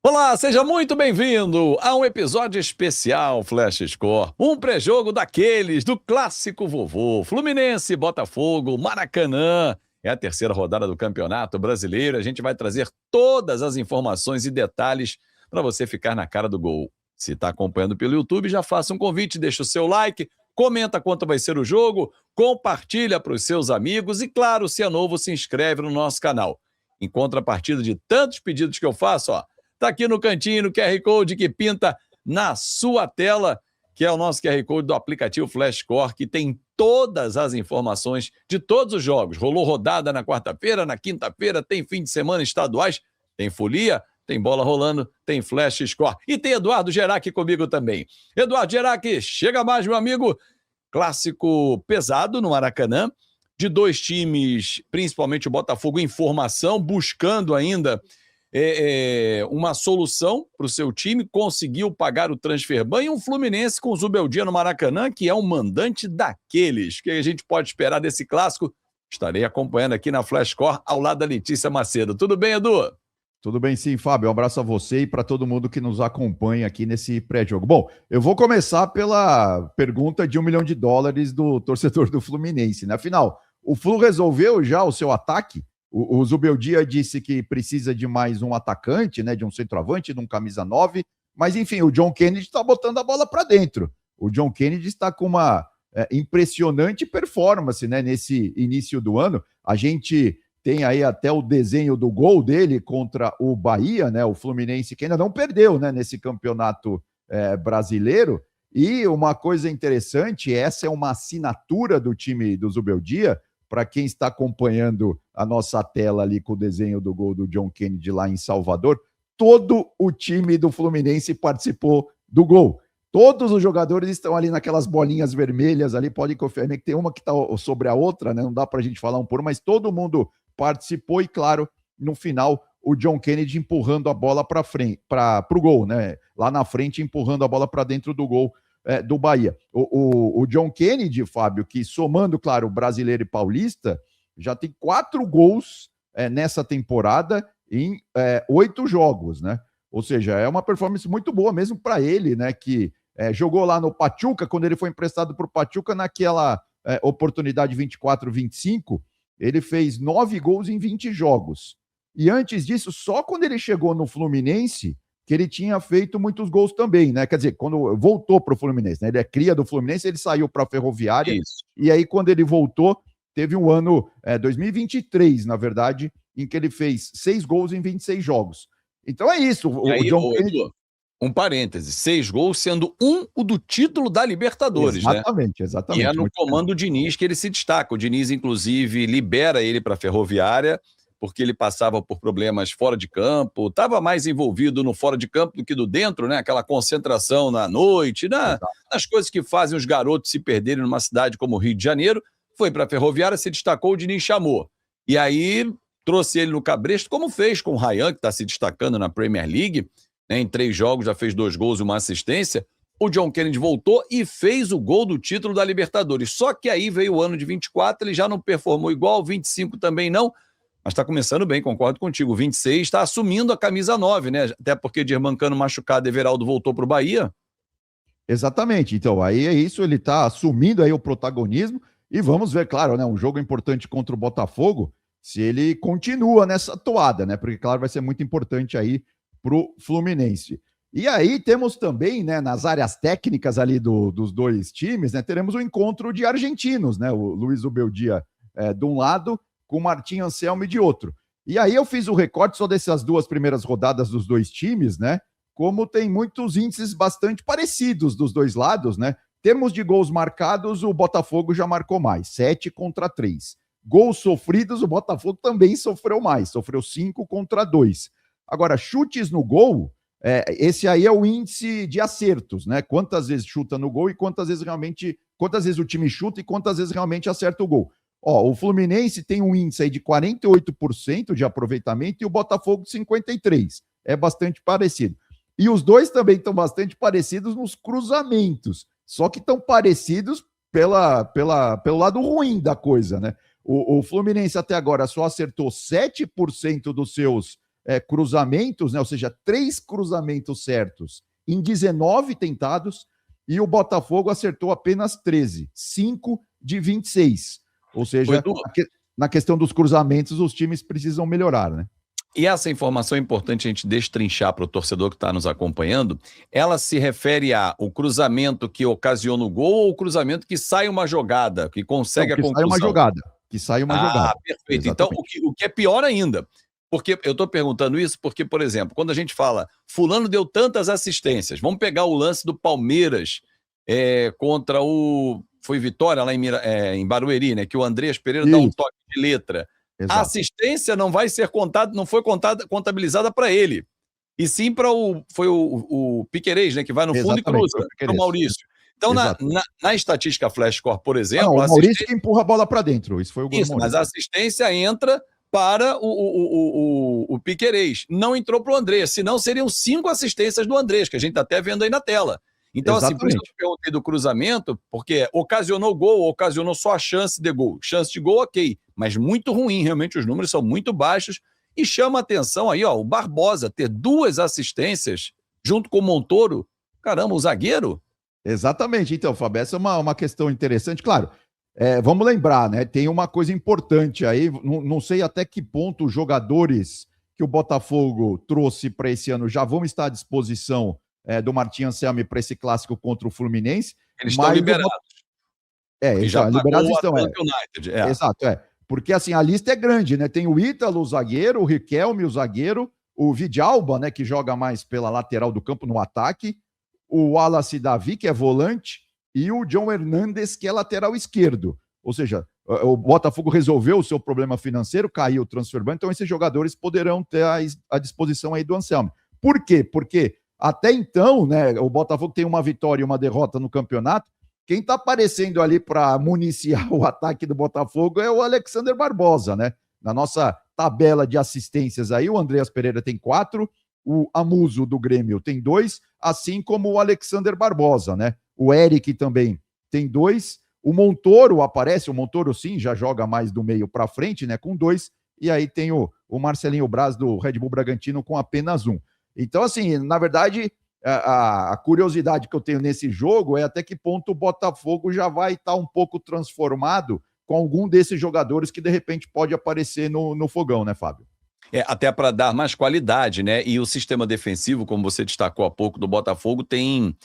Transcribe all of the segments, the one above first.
Olá, seja muito bem-vindo a um episódio especial Flash Score. Um pré-jogo daqueles do clássico vovô. Fluminense, Botafogo, Maracanã. É a terceira rodada do Campeonato Brasileiro. A gente vai trazer todas as informações e detalhes para você ficar na cara do gol. Se está acompanhando pelo YouTube, já faça um convite, deixa o seu like, comenta quanto vai ser o jogo, compartilha para os seus amigos e, claro, se é novo, se inscreve no nosso canal. Em contrapartida de tantos pedidos que eu faço, tá aqui no cantinho, no QR Code que pinta na sua tela, que é o nosso QR Code do aplicativo Flashcore, que tem todas as informações de todos os jogos. Rolou rodada na quarta-feira, na quinta-feira, tem fim de semana estaduais, tem folia, tem bola rolando, tem Flash Score. E tem Eduardo Gerac comigo também. Eduardo Gerac, chega mais, meu amigo. Clássico pesado no Maracanã, de dois times, principalmente o Botafogo em formação, buscando ainda uma solução para o seu time, conseguiu pagar o transfer ban, e um Fluminense com o Zubeldia no Maracanã, que é um mandante daqueles. O que a gente pode esperar desse clássico? Estarei acompanhando aqui na Flashcore, ao lado da Letícia Macedo. Tudo bem, Edu? Tudo bem, sim, Fábio. Um abraço a você e para todo mundo que nos acompanha aqui nesse pré-jogo. Bom, eu vou começar pela pergunta de $1 milhão do torcedor do Fluminense, né? Afinal, o Flu resolveu já o seu ataque? O Zubeldia disse que precisa de mais um atacante, né? De um centroavante, de um camisa 9. Mas, enfim, o John Kennedy está botando a bola para dentro. O John Kennedy está com uma impressionante performance, né? Nesse início do ano. A gente tem aí até o desenho do gol dele contra o Bahia, né? O Fluminense, que ainda não perdeu, né? Nesse campeonato brasileiro. E uma coisa interessante, essa é uma assinatura do time do Zubeldia. Para quem está acompanhando a nossa tela ali com o desenho do gol do John Kennedy lá em Salvador, todo o time do Fluminense participou do gol. Todos os jogadores estão ali naquelas bolinhas vermelhas ali, pode conferir que tem uma que está sobre a outra, né? Não dá para a gente falar um por um, mas todo mundo participou e, claro, no final, o John Kennedy empurrando a bola para frente, para o gol, né? Lá na frente, empurrando a bola para dentro do gol do Bahia. O John Kennedy, Fábio, que somando, claro, brasileiro e paulista, já tem 4 gols nessa temporada em 8 jogos, né? Ou seja, é uma performance muito boa mesmo para ele, né? Que jogou lá no Pachuca, quando ele foi emprestado para o Pachuca, naquela oportunidade 24-25, ele fez 9 gols em 20 jogos. E antes disso, só quando ele chegou no Fluminense, que ele tinha feito muitos gols também, né? Quer dizer, quando voltou para o Fluminense, né? Ele é cria do Fluminense, ele saiu para a Ferroviária. Isso. E aí, quando ele voltou, teve um ano, 2023, na verdade, em que ele fez 6 gols em 26 jogos. Então é isso. O John Kennedy... Um parêntese, 6 gols, sendo o do título da Libertadores, exatamente, né? Exatamente. E é no comando do Diniz que ele se destaca. O Diniz, inclusive, libera ele para a Ferroviária, porque ele passava por problemas fora de campo, estava mais envolvido no fora de campo do que do dentro, né? Aquela concentração na noite, nas coisas que fazem os garotos se perderem numa cidade como o Rio de Janeiro. Foi para a Ferroviária, se destacou, o Diniz chamou. E aí trouxe ele no cabresto, como fez com o Ryan, que está se destacando na Premier League, né? Em 3 jogos já fez 2 gols e uma assistência. O John Kennedy voltou e fez o gol do título da Libertadores. Só que aí veio o ano de 24, ele já não performou igual, 25 também não, mas está começando bem, concordo contigo. O 26 está assumindo a camisa 9, né? Até porque Germancano machucado, Everaldo voltou para o Bahia. Exatamente. Então, aí é isso, ele está assumindo aí o protagonismo e vamos ver, claro, né? Um jogo importante contra o Botafogo, se ele continua nessa toada, né? Porque, claro, vai ser muito importante aí para o Fluminense. E aí temos também, né, nas áreas técnicas ali dos dois times, né? Teremos o encontro de argentinos, né? O Luiz Ubeldia de um lado, com o Martim Anselmi de outro. E aí eu fiz o recorte só dessas 2 primeiras rodadas dos dois times, né? Como tem muitos índices bastante parecidos dos dois lados, né? Termos de gols marcados, o Botafogo já marcou mais, 7-3. Gols sofridos, o Botafogo também sofreu mais, sofreu 5-2. Agora, chutes no gol, esse aí é o índice de acertos, né? Quantas vezes chuta no gol e quantas vezes o time chuta e quantas vezes realmente acerta o gol. O Fluminense tem um índice aí de 48% de aproveitamento e o Botafogo de 53%. É bastante parecido. E os dois também estão bastante parecidos nos cruzamentos, só que estão parecidos pelo lado ruim da coisa, né? O Fluminense até agora só acertou 7% dos seus cruzamentos, né? Ou seja, 3 cruzamentos certos em 19 tentados, e o Botafogo acertou apenas 13, 5 de 26. Ou seja, na questão dos cruzamentos, os times precisam melhorar, né? E essa informação é importante a gente destrinchar para o torcedor que está nos acompanhando. Ela se refere ao cruzamento que ocasiona o gol ou o cruzamento que sai uma jogada, que consegue a conclusão? Que sai uma jogada. Perfeito. Exatamente. Então, o que é pior ainda, porque eu estou perguntando isso porque, por exemplo, quando a gente fala fulano deu tantas assistências, vamos pegar o lance do Palmeiras contra o... Foi Vitória lá em Barueri, né? Que o Andrés Pereira dá um toque de letra. Exato. A assistência não vai ser contada, não foi contabilizada para ele, e sim para o Piquerez, né, que vai no fundo e cruza para o Maurício. Então, na estatística Flashscore, por exemplo... o Maurício que empurra a bola para dentro, isso foi o gol. Isso, mas a assistência entra para o Piquerez, não entrou para o Andrés, senão seriam 5 assistências do Andrés, que a gente está até vendo aí na tela. Então, assim, por isso eu perguntei do cruzamento, porque ocasionou gol, ocasionou só a chance de gol. Chance de gol, ok, mas muito ruim, realmente os números são muito baixos, e chama a atenção aí, ó, o Barbosa ter 2 assistências junto com o Montoro. Caramba, o zagueiro? Exatamente, então, Fábio, essa é uma questão interessante. Claro, vamos lembrar, né, tem uma coisa importante aí, não sei até que ponto os jogadores que o Botafogo trouxe para esse ano já vão estar à disposição do Martim Anselmi para esse clássico contra o Fluminense. Eles estão liberados. Já liberados estão. Exato, porque assim, a lista é grande, né? Tem o Ítalo, o zagueiro, o Riquelme, o zagueiro, o Vidalba, né, que joga mais pela lateral do campo no ataque, o Wallace Davi, que é volante, e o John Hernandes, que é lateral esquerdo. Ou seja, o Botafogo resolveu o seu problema financeiro, caiu o transfer ban, então esses jogadores poderão ter à disposição aí do Anselmi. Por quê? Porque até então, né, o Botafogo tem uma vitória e uma derrota no campeonato. Quem está aparecendo ali para municiar o ataque do Botafogo é o Alexander Barbosa, né? Na nossa tabela de assistências aí, o Andreas Pereira tem 4, o Amuso do Grêmio tem 2, assim como o Alexander Barbosa, né? O Eric também tem 2, o Montoro aparece, o Montoro sim, já joga mais do meio para frente, né? Com 2, e aí tem o Marcelinho Braz do Red Bull Bragantino com apenas 1. Então, assim, na verdade, a curiosidade que eu tenho nesse jogo é até que ponto o Botafogo já vai estar um pouco transformado com algum desses jogadores que, de repente, pode aparecer no fogão, né, Fábio? Até para dar mais qualidade, né? E o sistema defensivo, como você destacou há pouco, do Botafogo, tem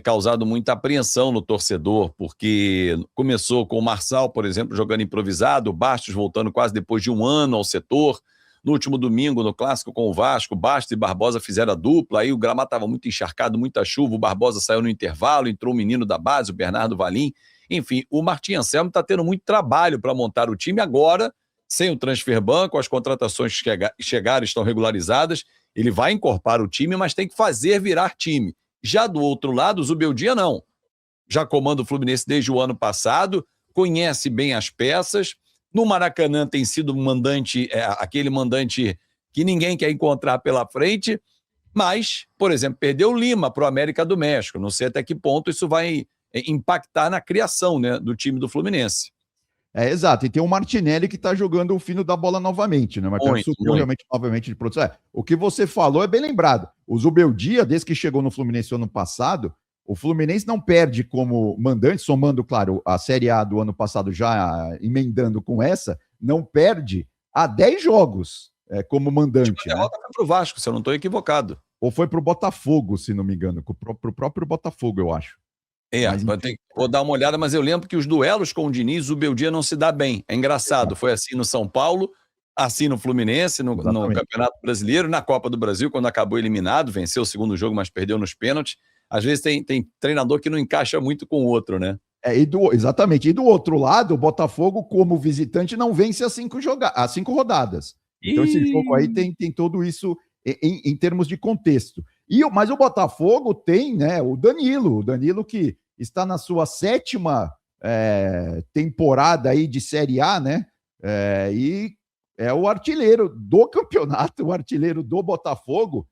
causado muita apreensão no torcedor, porque começou com o Marçal, por exemplo, jogando improvisado, o Bastos voltando quase depois de um ano ao setor. No último domingo, no clássico com o Vasco, Bastos e Barbosa fizeram a dupla, aí o gramado estava muito encharcado, muita chuva, o Barbosa saiu no intervalo, entrou o menino da base, o Bernardo Valim. Enfim, o Martim Anselmi está tendo muito trabalho para montar o time agora, sem o transfer ban, as contratações que chegaram estão regularizadas, ele vai encorpar o time, mas tem que fazer virar time. Já do outro lado, o Zubeldia não. Já comanda o Fluminense desde o ano passado, conhece bem as peças. No Maracanã tem sido mandante, aquele mandante que ninguém quer encontrar pela frente, mas, por exemplo, perdeu o Lima para o América do México. Não sei até que ponto isso vai impactar na criação, né, do time do Fluminense. Exato, e tem o Martinelli que está jogando o fino da bola novamente, né? O Martinelli subiu realmente novamente de produção. O que você falou é bem lembrado. O Zubeldia, desde que chegou no Fluminense ano passado, o Fluminense não perde como mandante, somando, claro, a Série A do ano passado já emendando com essa, não perde há 10 jogos como mandante. A derrota foi para o Vasco, se eu não estou equivocado. Ou foi para o Botafogo, se não me engano, para o próprio Botafogo, eu acho. Vou dar uma olhada, mas eu lembro que os duelos com o Diniz, o Beldia não se dá bem. É engraçado, foi assim no São Paulo, assim no Fluminense, no Campeonato Brasileiro, na Copa do Brasil, quando acabou eliminado, venceu o segundo jogo, mas perdeu nos pênaltis. Às vezes tem treinador que não encaixa muito com o outro, né? Exatamente. E do outro lado, o Botafogo, como visitante, não vence as 5 rodadas. Então esse jogo aí tem todo isso em termos de contexto. Mas o Botafogo tem, né, o Danilo que está na sua 7ª temporada aí de Série A, né? E é o artilheiro do campeonato, o artilheiro do Botafogo.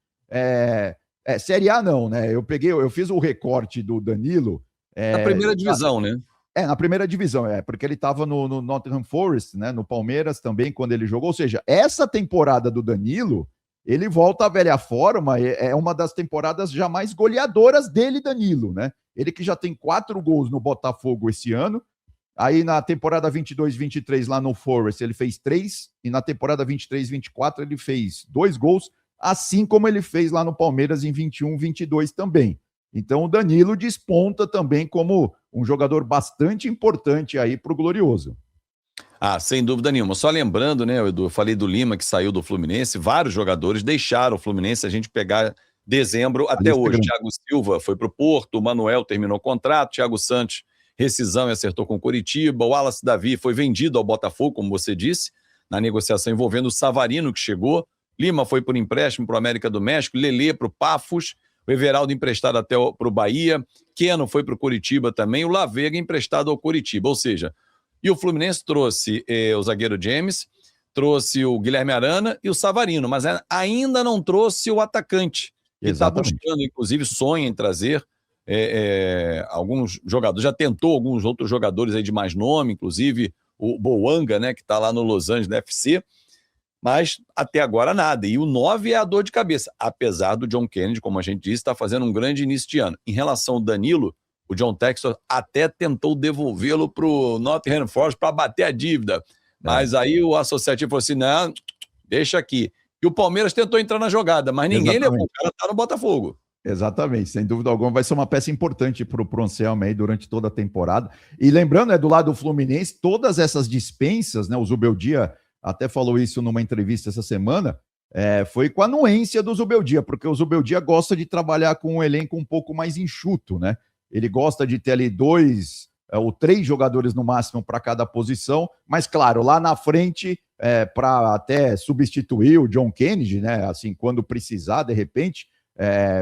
Série A não, né? Eu fiz o recorte do Danilo. Na primeira divisão, né? Na primeira divisão, porque ele estava no Nottingham Forest, né? No Palmeiras também, quando ele jogou. Ou seja, essa temporada do Danilo ele volta à velha forma, é uma das temporadas já mais goleadoras dele, Danilo, né? Ele que já tem 4 gols no Botafogo esse ano, aí na temporada 22-23 lá no Forest ele fez 3, e na temporada 23-24 ele fez 2 gols, assim como ele fez lá no Palmeiras em 21-22 também. Então o Danilo desponta também como um jogador bastante importante aí para o Glorioso. Ah, sem dúvida nenhuma. Só lembrando, né, Edu, eu falei do Lima que saiu do Fluminense, vários jogadores deixaram o Fluminense, a gente pegar dezembro até hoje. Thiago Silva foi para o Porto, o Manuel terminou o contrato, Thiago Santos, rescisão e acertou com o Coritiba, o Wallace Davi foi vendido ao Botafogo, como você disse, na negociação envolvendo o Savarino, que chegou, Lima foi por empréstimo para o América do México, Lelê para o Pafos, o Everaldo emprestado até para o Bahia, Keno foi para o Coritiba também, o Lavega emprestado ao Coritiba, ou seja, e o Fluminense trouxe o zagueiro James, trouxe o Guilherme Arana e o Savarino, mas ainda não trouxe o atacante, que está buscando, inclusive sonha em trazer alguns jogadores, já tentou alguns outros jogadores aí de mais nome, inclusive o Boanga, né, que está lá no Los Angeles FC, mas até agora nada. E o 9 é a dor de cabeça, apesar do John Kennedy, como a gente disse, está fazendo um grande início de ano. Em relação ao Danilo, o John Textor até tentou devolvê-lo para o Nottingham Forest para bater a dívida, mas aí o associativo falou assim, não, deixa aqui. E o Palmeiras tentou entrar na jogada, mas ninguém levou, o cara está no Botafogo. Exatamente, sem dúvida alguma vai ser uma peça importante para o Anselmo aí durante toda a temporada. E lembrando, do lado do Fluminense, todas essas dispensas, né, o Zubeldia até falou isso numa entrevista essa semana, foi com a anuência do Zubeldia, porque o Zubeldia gosta de trabalhar com um elenco um pouco mais enxuto, né? Ele gosta de ter ali 2 ou 3 jogadores no máximo para cada posição, mas claro, lá na frente, para até substituir o John Kennedy, né? Assim, quando precisar, de repente,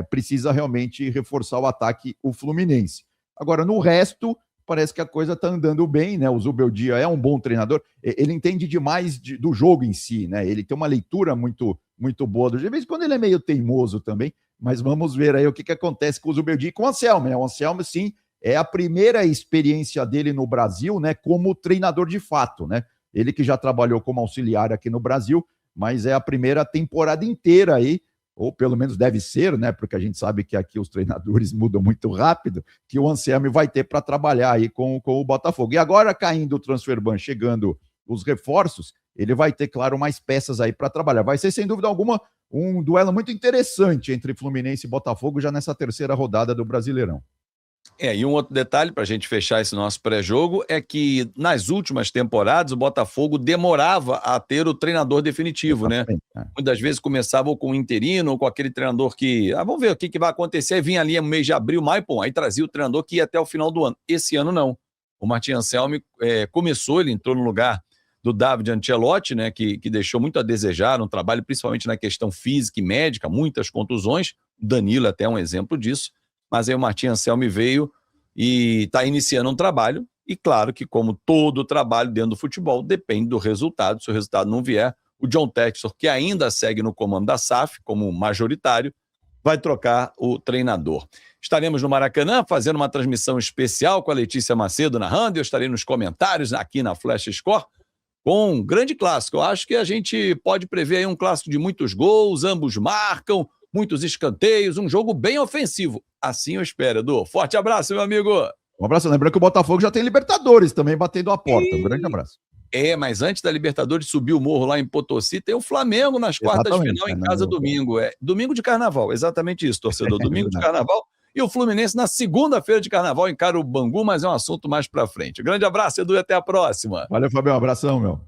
precisa realmente reforçar o ataque, o Fluminense. Agora, no resto, parece que a coisa está andando bem, né? O Zubeldia é um bom treinador, ele entende demais do jogo em si, né? Ele tem uma leitura muito, muito boa do jogo. De vez em quando ele é meio teimoso também, mas vamos ver aí o que acontece com o Zubeldia e com o Anselmo, né? O Anselmo, sim, é a primeira experiência dele no Brasil, né? Como treinador de fato, né? Ele que já trabalhou como auxiliar aqui no Brasil, mas é a primeira temporada inteira aí, ou pelo menos deve ser, né? Porque a gente sabe que aqui os treinadores mudam muito rápido, que o Anselmo vai ter para trabalhar aí com o Botafogo. E agora, caindo o transfer ban, chegando os reforços, ele vai ter, claro, mais peças aí para trabalhar. Vai ser, sem dúvida alguma, um duelo muito interessante entre Fluminense e Botafogo já nessa terceira rodada do Brasileirão. E um outro detalhe para a gente fechar esse nosso pré-jogo é que nas últimas temporadas o Botafogo demorava a ter o treinador definitivo, né? Muitas vezes começava com o interino ou com aquele treinador que, vamos ver o que vai acontecer, e vinha ali no mês de abril, maio, aí trazia o treinador que ia até o final do ano. Esse ano não. O Martin Anselmi começou, ele entrou no lugar do David Ancelotti, né, que deixou muito a desejar no trabalho, principalmente na questão física e médica, muitas contusões. Danilo até é um exemplo disso. Mas aí o Martin Anselmi veio e está iniciando um trabalho, e claro que, como todo trabalho dentro do futebol, depende do resultado. Se o resultado não vier, o John Textor, que ainda segue no comando da SAF, como majoritário, vai trocar o treinador. Estaremos no Maracanã fazendo uma transmissão especial com a Letícia Macedo narrando, eu estarei nos comentários aqui na Flash Score, com um grande clássico. Eu acho que a gente pode prever aí um clássico de muitos gols, ambos marcam, muitos escanteios, um jogo bem ofensivo. Assim eu espero, Edu. Forte abraço, meu amigo. Um abraço. Lembrando que o Botafogo já tem Libertadores também batendo a porta. Um grande abraço. Mas antes da Libertadores subir o morro lá em Potosí, tem o Flamengo nas quartas de final em casa domingo. Domingo de carnaval, exatamente isso, torcedor. Domingo de carnaval. E o Fluminense na segunda-feira de carnaval encara o Bangu, mas é um assunto mais pra frente. Grande abraço, Edu, e até a próxima. Valeu, Fabião. Um abração, meu.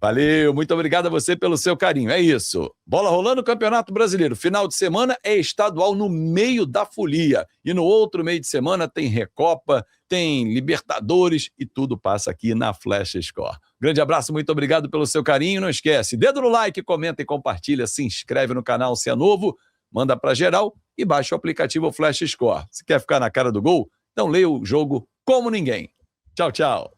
Valeu, muito obrigado a você pelo seu carinho. É isso. Bola rolando, Campeonato Brasileiro. Final de semana é estadual no meio da folia. E no outro meio de semana tem Recopa, tem Libertadores e tudo passa aqui na Flash Score. Grande abraço, muito obrigado pelo seu carinho. Não esquece, dedo no like, comenta e compartilha, se inscreve no canal se é novo, manda pra geral e baixa o aplicativo Flash Score. Se quer ficar na cara do gol, então leia o jogo como ninguém. Tchau, tchau.